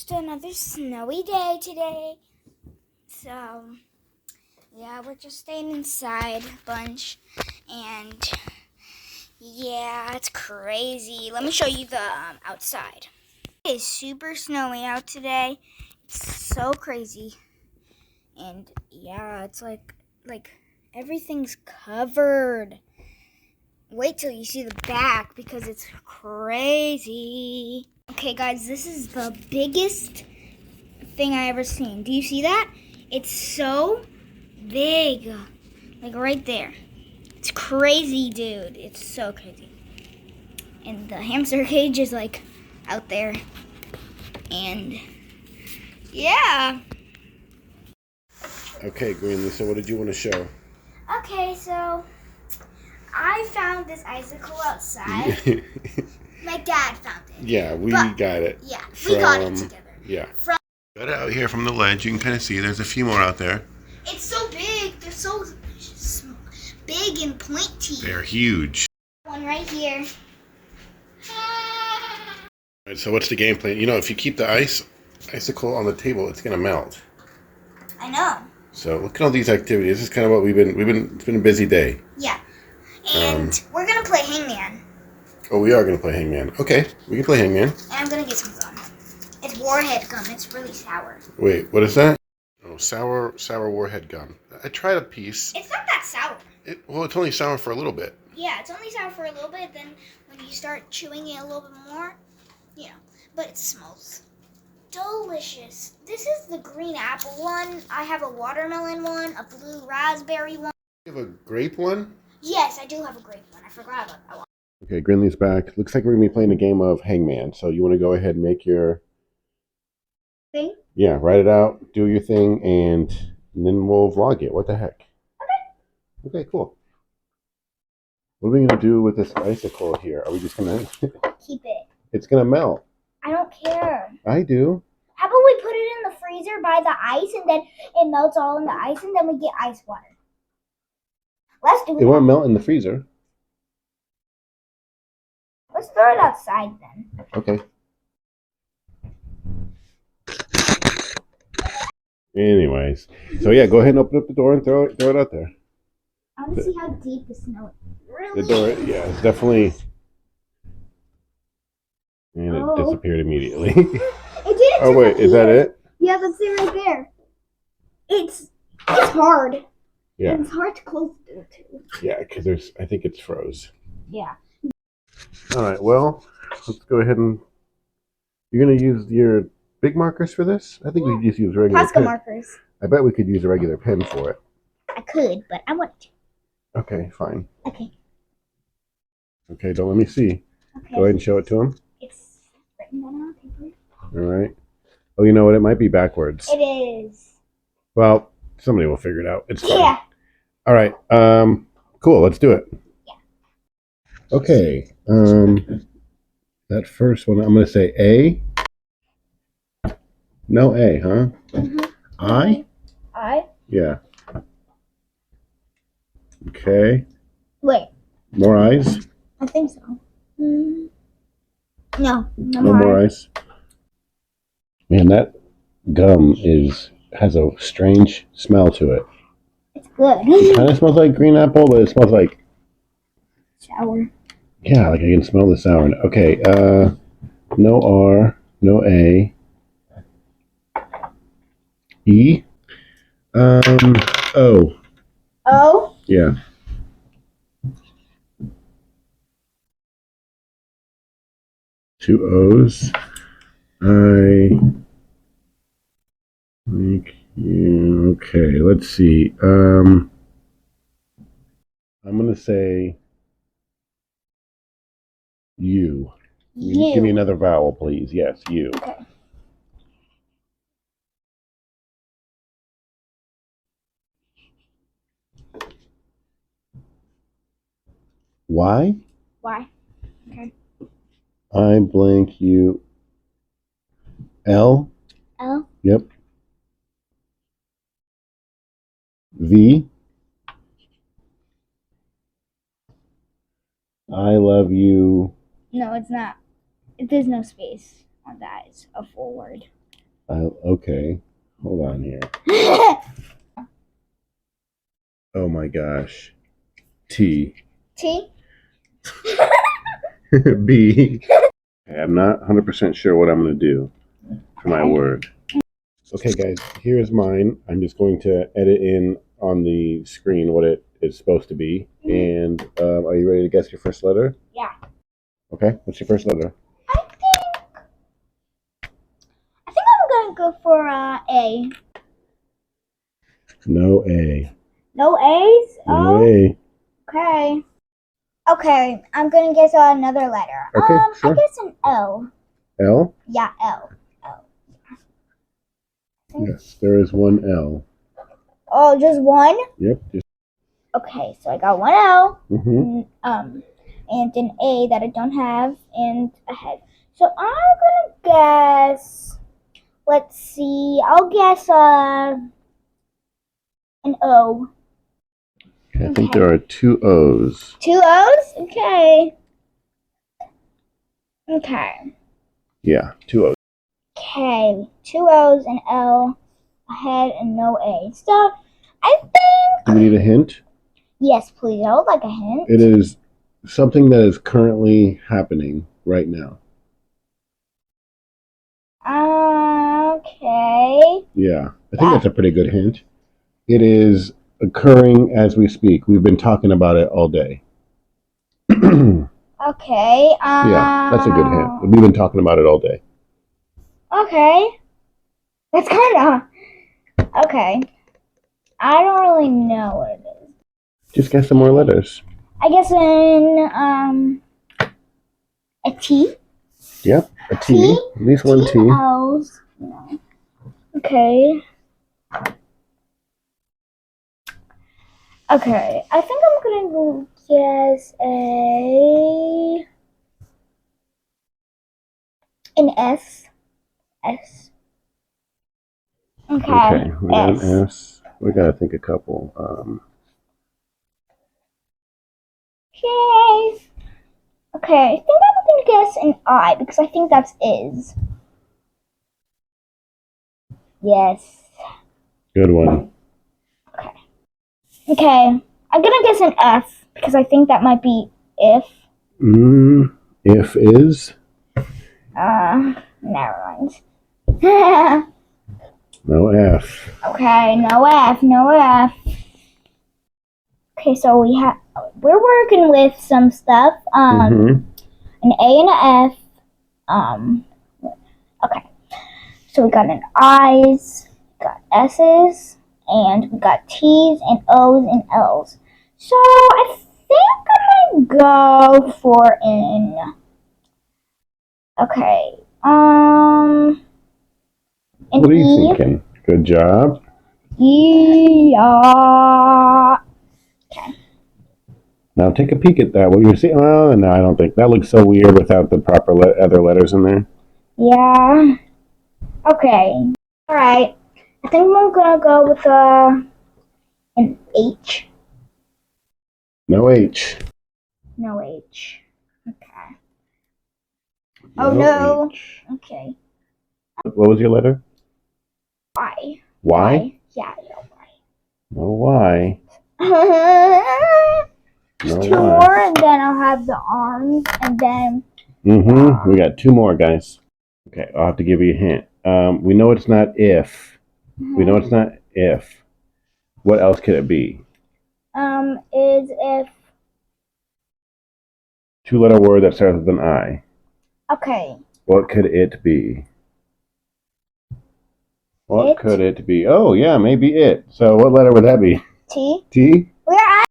just another snowy day today. So, yeah, we're just staying inside a bunch. And, yeah, it's crazy. Let me show you the outside. It is super snowy out today. It's so crazy. And, yeah, it's like everything's covered. Wait till you see the back because it's crazy. Okay, guys, this is the biggest thing I ever seen. Do you see that? It's so big. Like right there. It's crazy, dude. It's so crazy. And the hamster cage is like out there. And yeah. Okay, Greenlee, so what did you want to show? Okay, so I found this icicle outside. My dad found it. Yeah, we got it. Yeah, we got it together. Yeah. Got it out here from the ledge. You can kind of see there's a few more out there. It's so big. They're so big and pointy. They're huge. One right here. All right, so what's the game plan? You know, if you keep the icicle on the table, it's gonna melt. I know. So look at all these activities. This is kind of what it's been a busy day. Yeah. And we're gonna play hangman. Oh, we are gonna play hangman. Okay, we can play hangman. And I'm gonna get some gum. It's warhead gum. It's really sour. Wait, what is that? Oh, sour warhead gum. I tried a piece. It's not that sour. Well, it's only sour for a little bit. Yeah, it's only sour for a little bit. Then when you start chewing it a little bit more, you know. But it smells delicious. This is the green apple one. I have a watermelon one, a blue raspberry one. You have a grape one? Yes, I do have a grape one. I forgot about that one. Okay, Greenlee's back. Looks like we're going to be playing a game of hangman. So you want to go ahead and make your thing? Yeah, write it out, do your thing, and then we'll vlog it. What the heck? Okay. Okay, cool. What are we going to do with this icicle here? Are we just going to... Keep it. It's going to melt. I don't care. I do. How about we put it in the freezer by the ice, and then it melts all in the ice, and then we get ice water? Let's do it. It won't melt in the freezer. Let's throw it outside then. Okay. Anyways, so yeah, go ahead and open up the door and throw it out there. I want to see how deep the snow really The door, is. yeah, it's definitely... And it disappeared immediately. It didn't. Oh wait, is that it? Yeah, that's it right there. It's hard. Yeah. And it's hard to close the door too. Yeah, because I think it's froze. Yeah. All right, well, let's go ahead and... You're going to use your big markers for this? I think we could just use regular Posca pen. markers. I bet we could use a regular pen for it. I could, but I want to. Okay, fine. Okay. Okay, don't let me see. Okay. Go ahead and show it to him. It's written down on paper. All right. Oh, you know what? It might be backwards. It is. Well, somebody will figure it out. It's fine. Yeah. All right. Cool. Let's do it. Yeah. Okay. That first one, I'm going to say A. No A, huh? Mm-hmm. I? I? Yeah. Okay. Wait. More eyes? I think so. No. No more eyes. Man, that gum has a strange smell to it. It's good. It kind of smells like green apple, but it smells like... Sour. Yeah, like I can smell the sour. Okay, no R, no A. E? O. O? Yeah. Two O's. I think you... Okay, let's see. I'm going to say U. U. Give me another vowel, please. Yes, U. Okay. Y? Y. Okay. I blank U. L? L? Yep. V? I love you. No, it's not. There's no space on that. It's a full word. Okay. Hold on here. Oh my gosh. T. T. B. I'm not 100% sure what I'm going to do for my word. Okay, guys, here's mine. I'm just going to edit in on the screen what it is supposed to be. And are you ready to guess your first letter? Yeah. Okay, what's your first letter? I think I'm gonna go for A. No A. No A's? No A. Okay. Okay, I'm gonna guess another letter. Okay, sure. I guess an L. L? Yeah, L. Yes, there is one L. Oh, just one? Yep. Okay, so I got one L. Mm-hmm. And an A that I don't have, and a head. So I'm gonna guess. Let's see. I'll guess an O. I think there are two O's. Two O's? Okay. Okay. Yeah, two O's. Okay. Two O's and L, a head, and no A. So I think. Do we need a hint? Yes, please. I would like a hint. It is something that is currently happening right now. Okay. Yeah, I think that's a pretty good hint. It is occurring as we speak. We've been talking about it all day. Okay. Yeah, that's a good hint. We've been talking about it all day. Okay. That's kind of. Okay. I don't really know what it is. Just guess some more letters. I guess a T. Yep, a T. At least one T. L's. No. Okay. Okay. I think I'm gonna go guess an S. S. Okay, we got an S. We gotta think a couple. Okay. Okay. I think I'm gonna guess an I because I think that's is. Yes. Good one. Okay. I'm gonna guess an F because I think that might be if. If is? Never mind. No F. Okay, no F, no F. Okay, so we're working with some stuff. An A and an F. Okay. So we got an I's, got S's, and we got T's and O's and L's. So I think I'm gonna go for an. Okay. An What are you E. thinking? Good job. Yeah. Now take a peek at that. What you're seeing? Oh, no, I don't think that looks so weird without the proper other letters in there. Yeah. Okay. All right. I think I'm gonna go with an H. No H. No H. Okay. Oh no. H. Okay. What was your letter? Y. Y? Yeah. No Y. Just two more, and then I'll have the arms, and then. We got two more, guys. Okay, I'll have to give you a hint. We know it's not if. We know it's not if. What else could it be? Is if. Two-letter word that starts with an I. Okay. What could it be? What could it be? Oh, yeah, maybe it. So what letter would that be? T. T? Where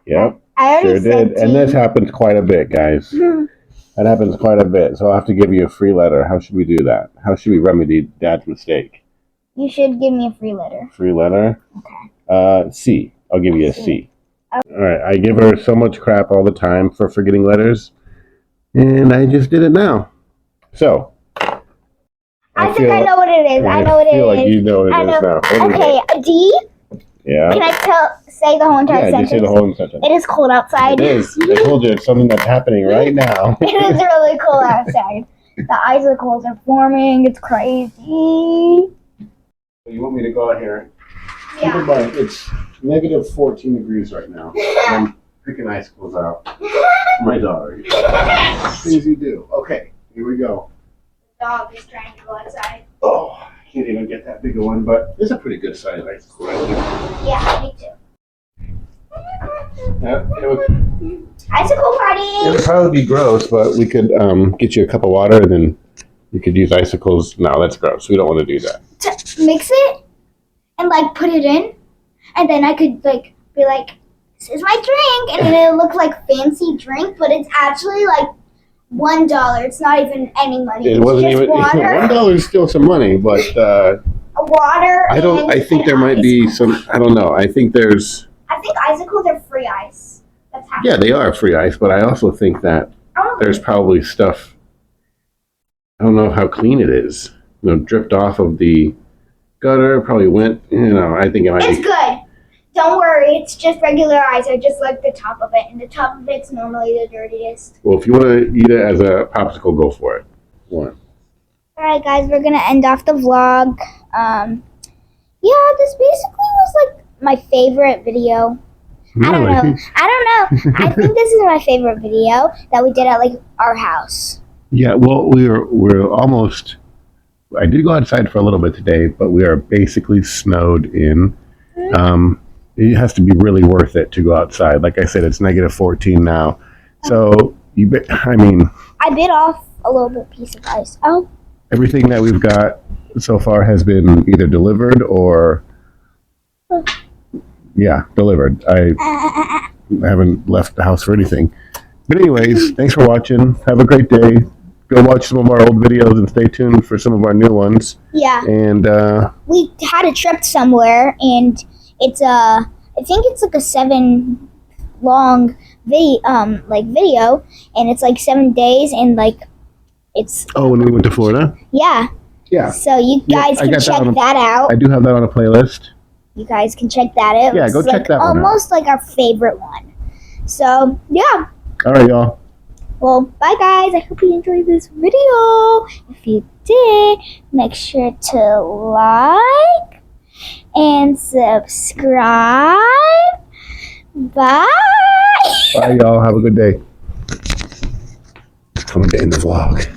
Yep. I already said did. T. And this happens quite a bit, guys. That happens quite a bit. So I'll have to give you a free letter. How should we do that? How should we remedy Dad's mistake? You should give me a free letter. Free letter? Okay. C. I'll give you a C. Okay. All right. I give her so much crap all the time for forgetting letters. And I just did it now. So. I think I know what it is. I know what it is. I feel like you know what it is now. Okay, a D. Yeah. Can I say the whole entire sentence? Yeah, just say the whole sentence. It is cold outside. It is. I told you it's something that's happening right now. It is really cold outside. The icicles are forming. It's crazy. You want me to go out here? Keep in mind, it's negative 14 degrees right now. I'm picking icicles out for my daughter. Things you do. Okay, here we go. The dog is trying to go outside. Oh, I can't even get that big a one, but it's a pretty good size icicle right here. Yeah, me too. Icicle It party! would probably be gross, but we could get you a cup of water and then you could use icicles. No, that's gross. We don't want to do that. To mix it and like put it in, and then I could like be like, "This is my drink," and then it'll look like fancy drink, but it's actually like $1. It's not even any money. It It's wasn't just even water. $1 is still some money, but Water. I think there might be some. I don't know. I think there's. I think icicles are free ice. That's how. Yeah, they are free ice, but I also think that there's probably stuff. I don't know how clean it is. Dripped off of the gutter. Probably went. I think it might It's be. good. Don't worry. It's just regular ice. I just like the top of it, and the top of it's normally the dirtiest. Well, if you want to eat it as a popsicle, go for it. One. All right, guys, we're gonna end off the vlog. Yeah, this basically was like my favorite video. Really? I don't know. I think this is my favorite video that we did at like our house. Yeah. Well, we're almost. I did go outside for a little bit today, but we are basically snowed in. It has to be really worth it to go outside. Like I said, it's negative 14 now. So I bit off a little bit piece of ice. Oh. Everything that we've got so far has been either delivered or delivered. I haven't left the house for anything. But anyways, thanks for watching. Have a great day. Go watch some of our old videos and stay tuned for some of our new ones. Yeah. And we had a trip somewhere, and it's I think it's like a 7 long video, and it's like 7 days, and like it's. Oh, when we went to Florida. Yeah. Yeah. So you guys can check that out. I do have that on a playlist. You guys can check that out. Yeah, go check that one out. Almost like our favorite one. So yeah. All right, y'all. Well, bye guys. I hope you enjoyed this video. If you did, make sure to like and subscribe. Bye. Bye, y'all. Have a good day. It's coming to end the vlog.